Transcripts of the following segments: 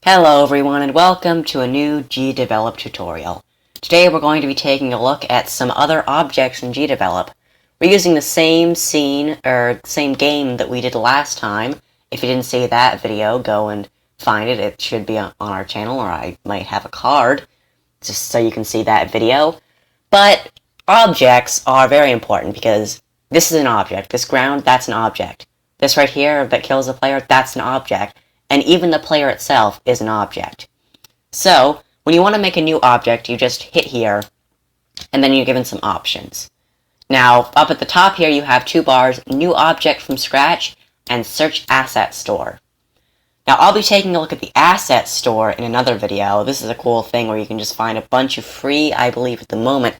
Hello everyone and welcome to a new GDevelop tutorial. Today we're going to be taking a look at some other objects in GDevelop. We're using the same scene, or same game that we did last time. If you didn't see that video, go and find it. It should be on our channel, or I might have a card, just so you can see that video. But objects are very important because this is an object. This ground, that's an object. This right here that kills the player, that's an object. And even the player itself is an object. So, when you want to make a new object, you just hit here, and then you're given some options. Now, up at the top here, you have two bars, New Object from Scratch, and Search Asset Store. Now, I'll be taking a look at the Asset Store in another video. This is a cool thing where you can just find a bunch of free, I believe at the moment,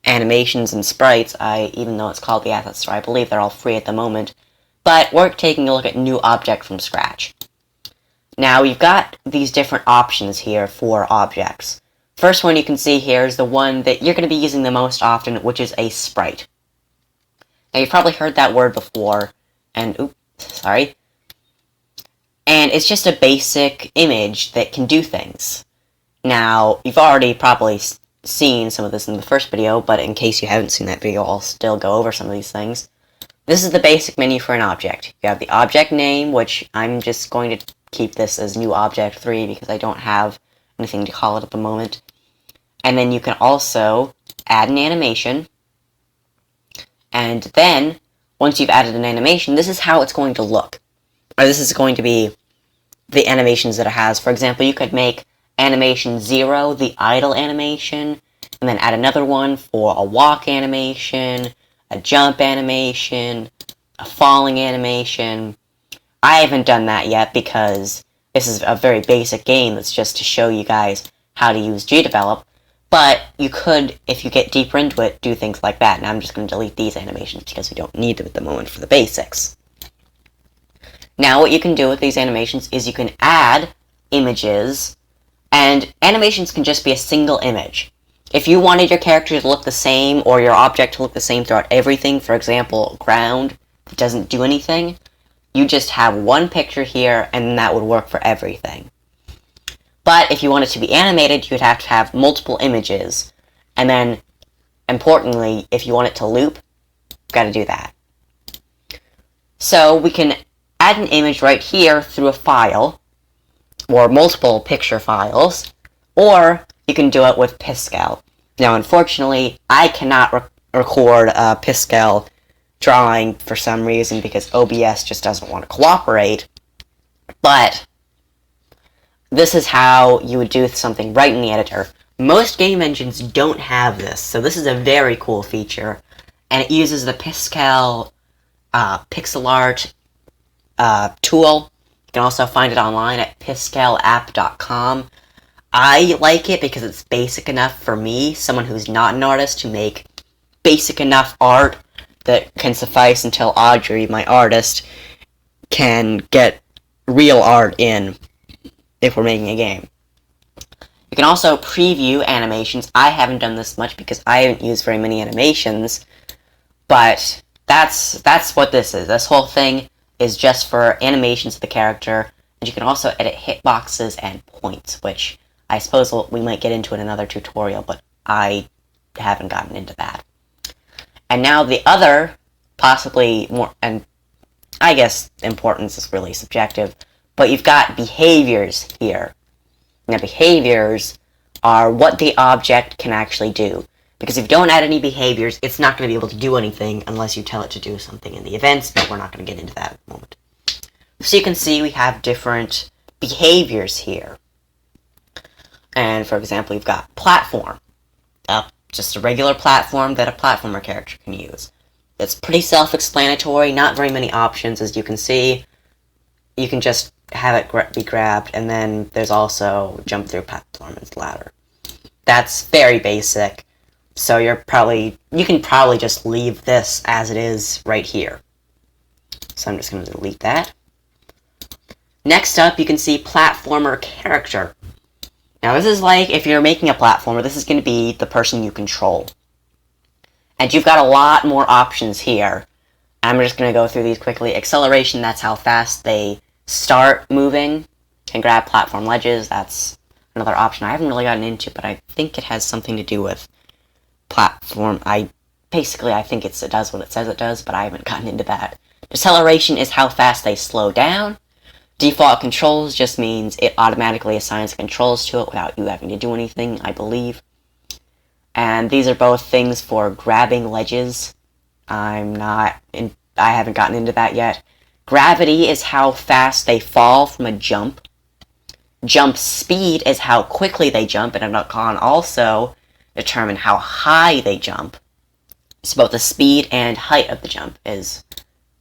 animations and sprites. Even though it's called the Asset Store, I believe they're all free at the moment. But we're taking a look at New Object from Scratch. Now, you've got these different options here for objects. First one you can see here is the one that you're going to be using the most often, which is a sprite. Now, you've probably heard that word before, and, and it's just a basic image that can do things. Now, you've already probably seen some of this in the first video, but in case you haven't seen that video, I'll still go over some of these things. This is the basic menu for an object. You have the object name, which I'm just going to keep this as new object 3 because I don't have anything to call it at the moment. And then you can also add an animation. And then, once you've added an animation, this is how it's going to look. Or this is going to be the animations that it has. For example, you could make animation 0, the idle animation, and then add another one for a walk animation, a jump animation, a falling animation. I haven't done that yet because this is a very basic game that's just to show you guys how to use GDevelop, but you could, if you get deeper into it, do things like that. And I'm just going to delete these animations because we don't need them at the moment for the basics. Now what you can do with these animations is you can add images, and animations can just be a single image. If you wanted your character to look the same, or your object to look the same throughout everything, for example, ground that doesn't do anything, you just have one picture here, and that would work for everything. But if you want it to be animated, you'd have to have multiple images. And then, importantly, if you want it to loop, you've got to do that. So we can add an image right here through a file, or multiple picture files, or you can do it with Piskel. Now, unfortunately, I cannot record a Piskel drawing for some reason because OBS just doesn't want to cooperate, but this is how you would do something right in the editor. Most game engines don't have this, so this is a very cool feature, and it uses the Piskel pixel art tool. You can also find it online at piskelapp.com. I like it because it's basic enough for me, someone who's not an artist, to make basic enough art that can suffice until Audrey, my artist, can get real art in if we're making a game. You can also preview animations. I haven't done this much because I haven't used very many animations, but that's what this is. This whole thing is just for animations of the character, and you can also edit hitboxes and points, which I suppose we might get into in another tutorial, but I haven't gotten into that. And now the other, possibly more, and I guess importance is really subjective, but you've got behaviors here. Now behaviors are what the object can actually do. Because if you don't add any behaviors, it's not going to be able to do anything unless you tell it to do something in the events, but we're not going to get into that at the moment. So you can see we have different behaviors here. And for example, you've got platform. Just a regular platform that a platformer character can use. It's pretty self-explanatory, not very many options, as you can see. You can just have it be grabbed, and then there's also jump through platformance ladder. That's very basic, so you can probably just leave this as it is right here. So I'm just going to delete that. Next up, you can see platformer character. Now this is like, if you're making a platformer, this is going to be the person you control. And you've got a lot more options here. I'm just going to go through these quickly. Acceleration, that's how fast they start moving. can grab platform ledges. That's another option I haven't really gotten into, but I think it has something to do with platform. I think it does what it says it does, but I haven't gotten into that. Deceleration is how fast they slow down. Default controls just means it automatically assigns controls to it without you having to do anything, I believe. And these are both things for grabbing ledges. I haven't gotten into that yet. Gravity is how fast they fall from a jump. Jump speed is how quickly they jump, and it can also determine how high they jump. So both the speed and height of the jump is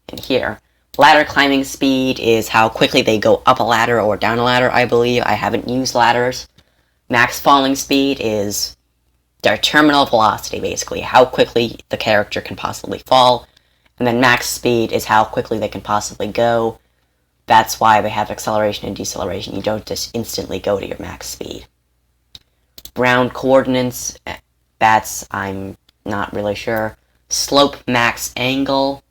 in here. Ladder climbing speed is how quickly they go up a ladder or down a ladder, I believe. I haven't used ladders. Max falling speed is their terminal velocity, basically, how quickly the character can possibly fall. And then max speed is how quickly they can possibly go. That's why they have acceleration and deceleration. You don't just instantly go to your max speed. Ground coordinates, I'm not really sure. Slope max angle,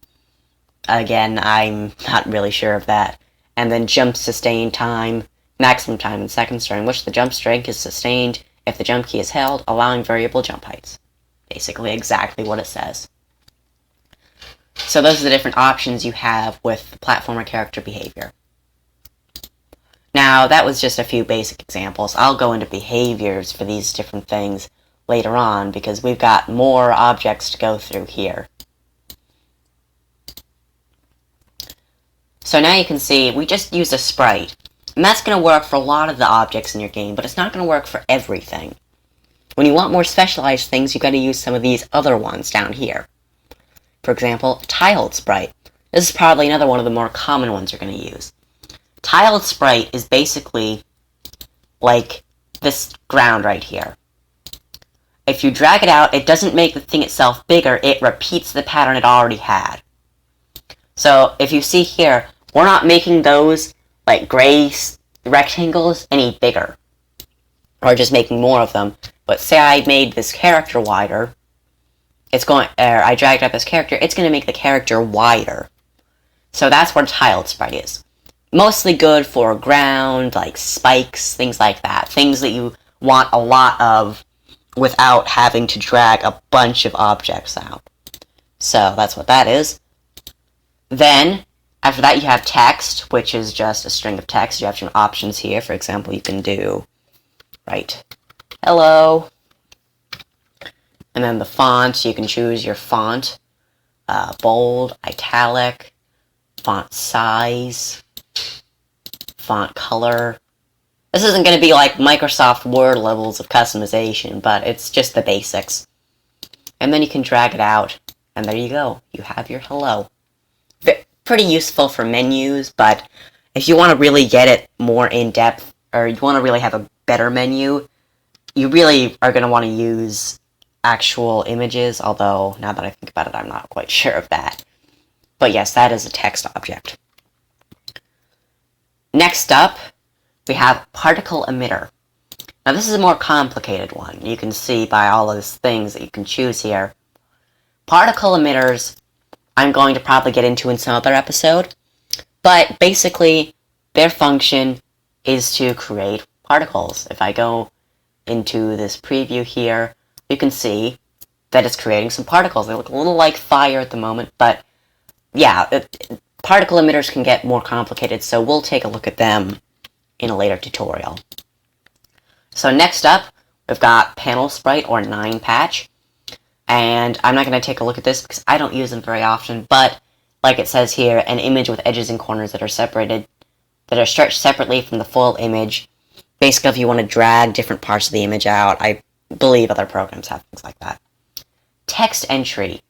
again, I'm not really sure of that. And then jump sustain time, maximum time in seconds during which the jump strength is sustained if the jump key is held, allowing variable jump heights. Basically exactly what it says. So those are the different options you have with the platformer character behavior. Now, that was just a few basic examples. I'll go into behaviors for these different things later on, because we've got more objects to go through here. So now you can see, we just used a sprite. And that's going to work for a lot of the objects in your game, but it's not going to work for everything. When you want more specialized things, you've got to use some of these other ones down here. For example, tiled sprite. This is probably another one of the more common ones you're going to use. Tiled sprite is basically like this ground right here. If you drag it out, it doesn't make the thing itself bigger, it repeats the pattern it already had. So, if you see here, we're not making those, like, gray rectangles any bigger. Or just making more of them. But say I made this character wider, I dragged out this character, it's going to make the character wider. So that's what tiled sprite is. Mostly good for ground, like spikes, things like that. Things that you want a lot of without having to drag a bunch of objects out. So that's what that is. Then, after that you have text, which is just a string of text. You have some options here. For example, you can do, hello. And then the font, you can choose your font. Bold, italic, font size, font color. This isn't going to be like Microsoft Word levels of customization, but it's just the basics. And then you can drag it out, and there you go. You have your hello. Pretty useful for menus, but if you want to really get it more in-depth, or you want to really have a better menu, you really are going to want to use actual images, although, now that I think about it, I'm not quite sure of that. But yes, that is a text object. Next up, we have particle emitter. Now this is a more complicated one. You can see by all of these things that you can choose here. Particle emitters, I'm going to probably get into in some other episode, but basically, their function is to create particles. If I go into this preview here, you can see that it's creating some particles. They look a little like fire at the moment, but yeah, particle emitters can get more complicated, so we'll take a look at them in a later tutorial. So next up, we've got panel sprite or 9-patch, and I'm not going to take a look at this because I don't use them very often, but like it says here, an image with edges and corners that are stretched separately from the full image. Basically, if you want to drag different parts of the image out, I believe other programs have things like that. Text entry.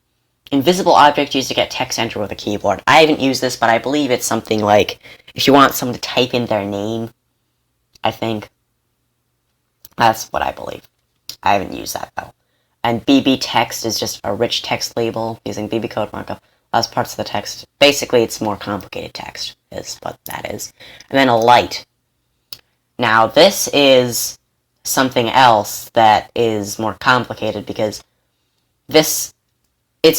Invisible object used to get text enter with a keyboard. I haven't used this, but I believe it's something like, if you want someone to type in their name, I think. That's what I believe. I haven't used that, though. And BB text is just a rich text label using BB code markup. As parts of the text. Basically, it's more complicated text, is what that is. And then a light. Now, this is something else that is more complicated because it's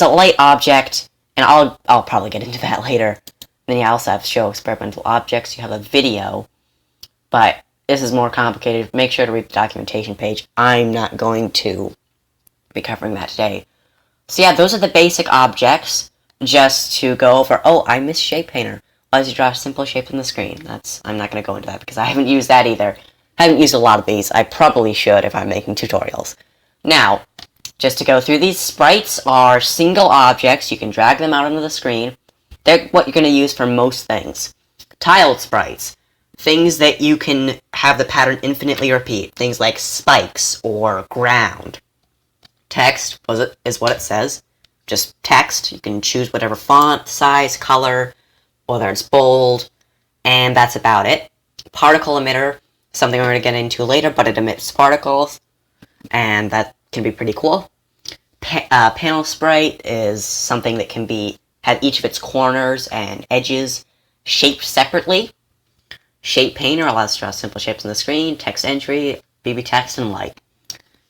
a light object, and I'll probably get into that later. Then you also have show experimental objects. You have a video, but this is more complicated. Make sure to read the documentation page. I'm not going to be covering that today. So yeah, those are the basic objects. Just to go over, oh, I missed Shape Painter. Allows you to draw simple shapes on the screen. I'm not going to go into that because I haven't used that either. I haven't used a lot of these. I probably should if I'm making tutorials. Now, just to go through, these sprites are single objects. You can drag them out onto the screen. They're what you're going to use for most things. Tiled sprites. Things that you can have the pattern infinitely repeat. Things like spikes or ground. Text is what it says. Just text. You can choose whatever font, size, color, whether it's bold, and that's about it. Particle emitter, something we're going to get into later, but it emits particles, and that can be pretty cool. Panel sprite is something that can have each of its corners and edges shaped separately. Shape Painter allows us to draw simple shapes on the screen, text entry, BB text, and light.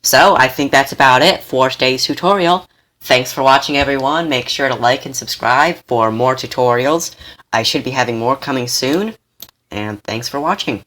So, I think that's about it for today's tutorial. Thanks for watching, everyone. Make sure to like and subscribe for more tutorials. I should be having more coming soon. And thanks for watching.